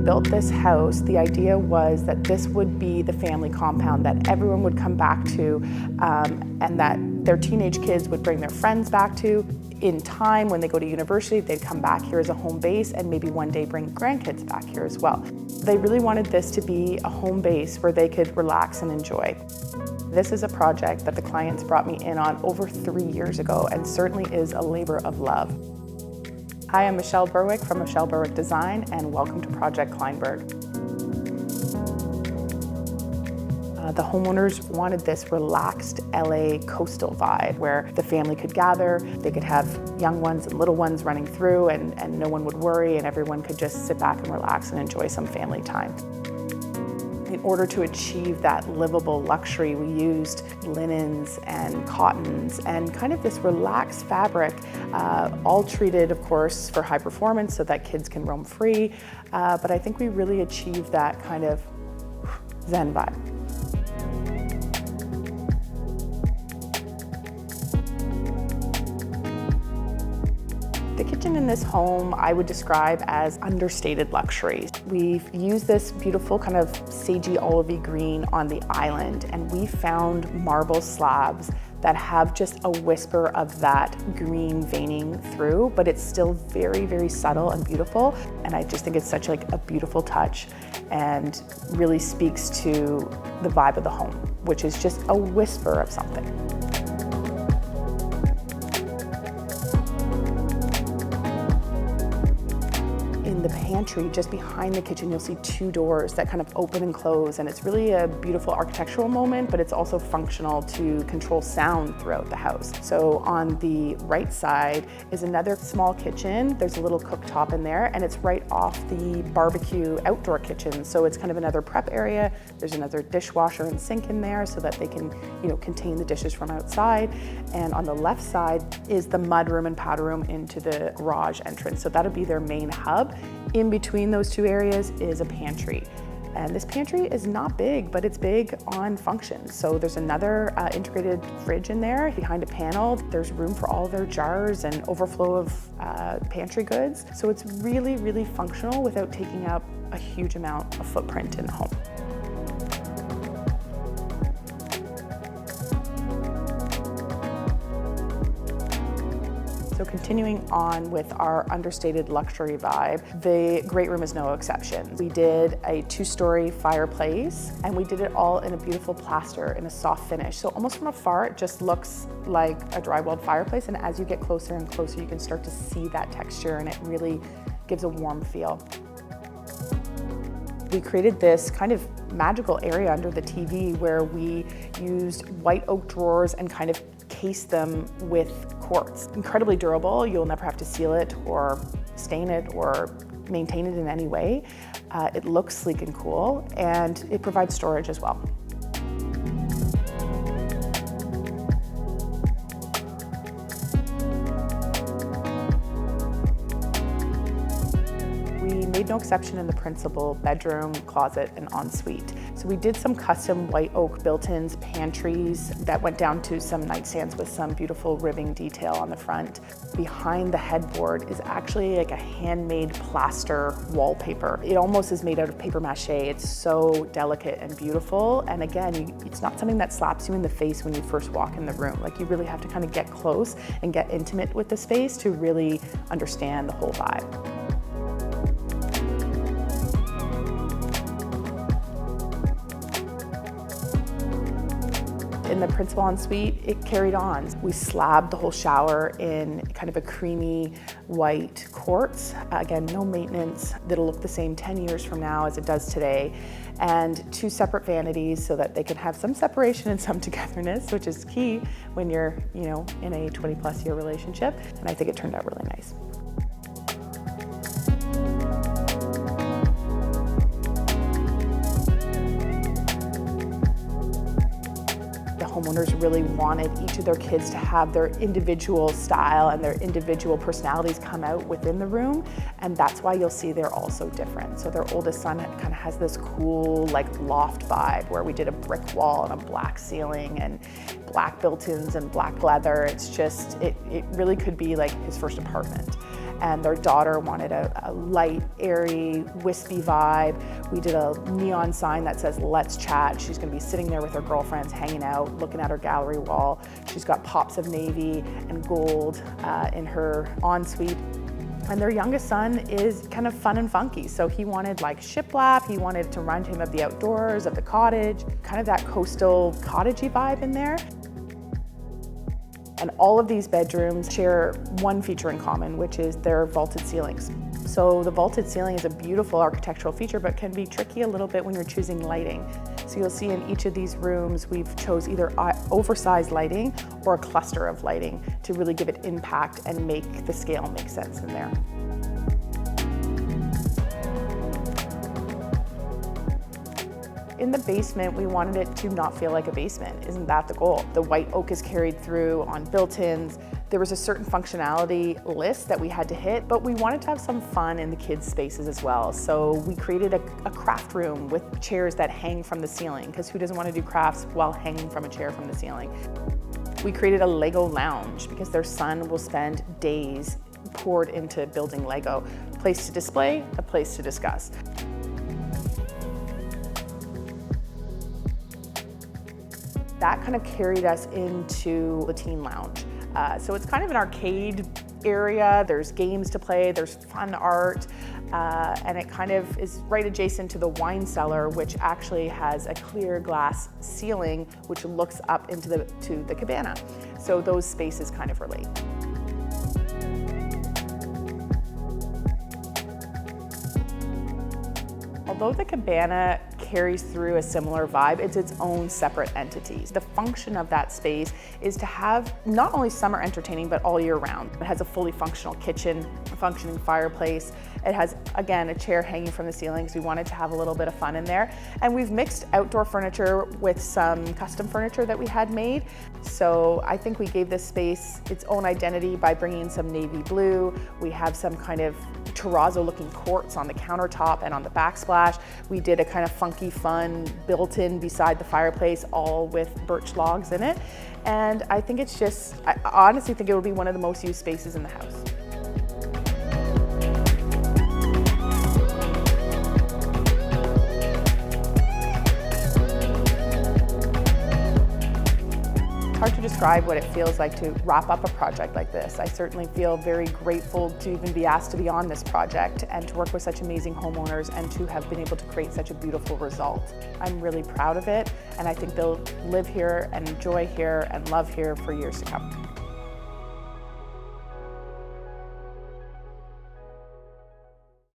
built this house, the idea was that this would be the family compound that everyone would come back to, and that their teenage kids would bring their friends back to. In time, when they go to university, they'd come back here as a home base and maybe one day bring grandkids back here as well. They really wanted this to be a home base where they could relax and enjoy. This is a project that the clients brought me in on over 3 years ago and certainly is a labor of love. Hi, I'm Michelle Berwick from Michelle Berwick Design, and welcome to Project Kleinburg. The homeowners wanted this relaxed LA coastal vibe where the family could gather, they could have young ones and little ones running through and no one would worry and everyone could just sit back and relax and enjoy some family time. In order to achieve that livable luxury, we used linens and cottons and kind of this relaxed fabric, all treated, of course, for high performance so that kids can roam free. But I think we really achieved that kind of zen vibe. The kitchen in this home I would describe as understated luxury. We've used this beautiful kind of sagey olivey green on the island, and we found marble slabs that have just a whisper of that green veining through, but it's still very, very subtle and beautiful. And I just think it's such like a beautiful touch and really speaks to the vibe of the home, which is just a whisper of something. In the pantry, just behind the kitchen, you'll see 2 doors that kind of open and close, and it's really a beautiful architectural moment, but it's also functional to control sound throughout the house. So on the right side is another small kitchen. There's a little cooktop in there, and it's right off the barbecue outdoor kitchen. So it's kind of another prep area. There's another dishwasher and sink in there so that they can, contain the dishes from outside. And on the left side is the mud room and powder room into the garage entrance. So that'll be their main hub. In between those 2 areas is a pantry. And this pantry is not big, but it's big on function. So there's another integrated fridge in there. Behind a panel, there's room for all their jars and overflow of pantry goods. So it's really, really functional without taking up a huge amount of footprint in the home. So continuing on with our understated luxury vibe, the great room is no exception. We did a 2-story fireplace, and we did it all in a beautiful plaster in a soft finish. So almost from afar, it just looks like a drywalled fireplace, and as you get closer and closer, you can start to see that texture, and it really gives a warm feel. We created this kind of magical area under the TV where we used white oak drawers and kind of cased them with quartz. Incredibly durable. You'll never have to seal it or stain it or maintain it in any way. It looks sleek and cool, and it provides storage as well. We made no exception in the principal bedroom, closet, and ensuite. So we did some custom white oak built-ins, pantries that went down to some nightstands with some beautiful ribbing detail on the front. Behind the headboard is actually like a handmade plaster wallpaper. It almost is made out of paper mache. It's so delicate and beautiful. And again, it's not something that slaps you in the face when you first walk in the room. Like, you really have to kind of get close and get intimate with the space to really understand the whole vibe. In the principal ensuite, it carried on. We slabbed the whole shower in kind of a creamy white quartz. Again, no maintenance. That'll look the same 10 years from now as it does today. And 2 separate vanities so that they can have some separation and some togetherness, which is key when you're, in a 20+ year relationship. And I think it turned out really nice. Homeowners really wanted each of their kids to have their individual style and their individual personalities come out within the room, and that's why you'll see they're all so different. So their oldest son kind of has this cool loft vibe where we did a brick wall and a black ceiling and black built-ins and black leather. It's just, it really could be like his first apartment. and their daughter wanted a light, airy, wispy vibe. We did a neon sign that says, "Let's chat." She's gonna be sitting there with her girlfriends, hanging out, looking at her gallery wall. She's got pops of navy and gold in her ensuite. And their youngest son is kind of fun and funky. So he wanted like shiplap, he wanted to remind him of the outdoors, of the cottage, kind of that coastal cottagey vibe in there. And all of these bedrooms share one feature in common, which is their vaulted ceilings. So the vaulted ceiling is a beautiful architectural feature, but can be tricky a little bit when you're choosing lighting. So you'll see in each of these rooms, we've chose either oversized lighting or a cluster of lighting to really give it impact and make the scale make sense in there. In the basement, we wanted it to not feel like a basement. Isn't that the goal? The white oak is carried through on built-ins. There was a certain functionality list that we had to hit, but we wanted to have some fun in the kids' spaces as well. So we created a craft room with chairs that hang from the ceiling, because who doesn't want to do crafts while hanging from a chair from the ceiling? We created a Lego lounge because their son will spend days poured into building Lego. A place to display, a place to discuss. That kind of carried us into the teen lounge. So it's kind of an arcade area. There's games to play, there's fun art, and it kind of is right adjacent to the wine cellar, which actually has a clear glass ceiling, which looks up into the cabana. So those spaces kind of relate. Although the cabana carries through a similar vibe, it's its own separate entity. The function of that space is to have not only summer entertaining, but all year round. It has a fully functional kitchen, a functioning fireplace. It has, again, a chair hanging from the ceiling because we wanted to have a little bit of fun in there. And we've mixed outdoor furniture with some custom furniture that we had made. So I think we gave this space its own identity by bringing in some navy blue. We have some kind of terrazzo looking quartz on the countertop and on the backsplash. We did a kind of funky fun built-in beside the fireplace, all with birch logs in it. And I think it's just, I honestly think it will be one of the most used spaces in the house. Hard to describe what it feels like to wrap up a project like this. I certainly feel very grateful to even be asked to be on this project and to work with such amazing homeowners and to have been able to create such a beautiful result. I'm really proud of it, and I think they'll live here and enjoy here and love here for years to come.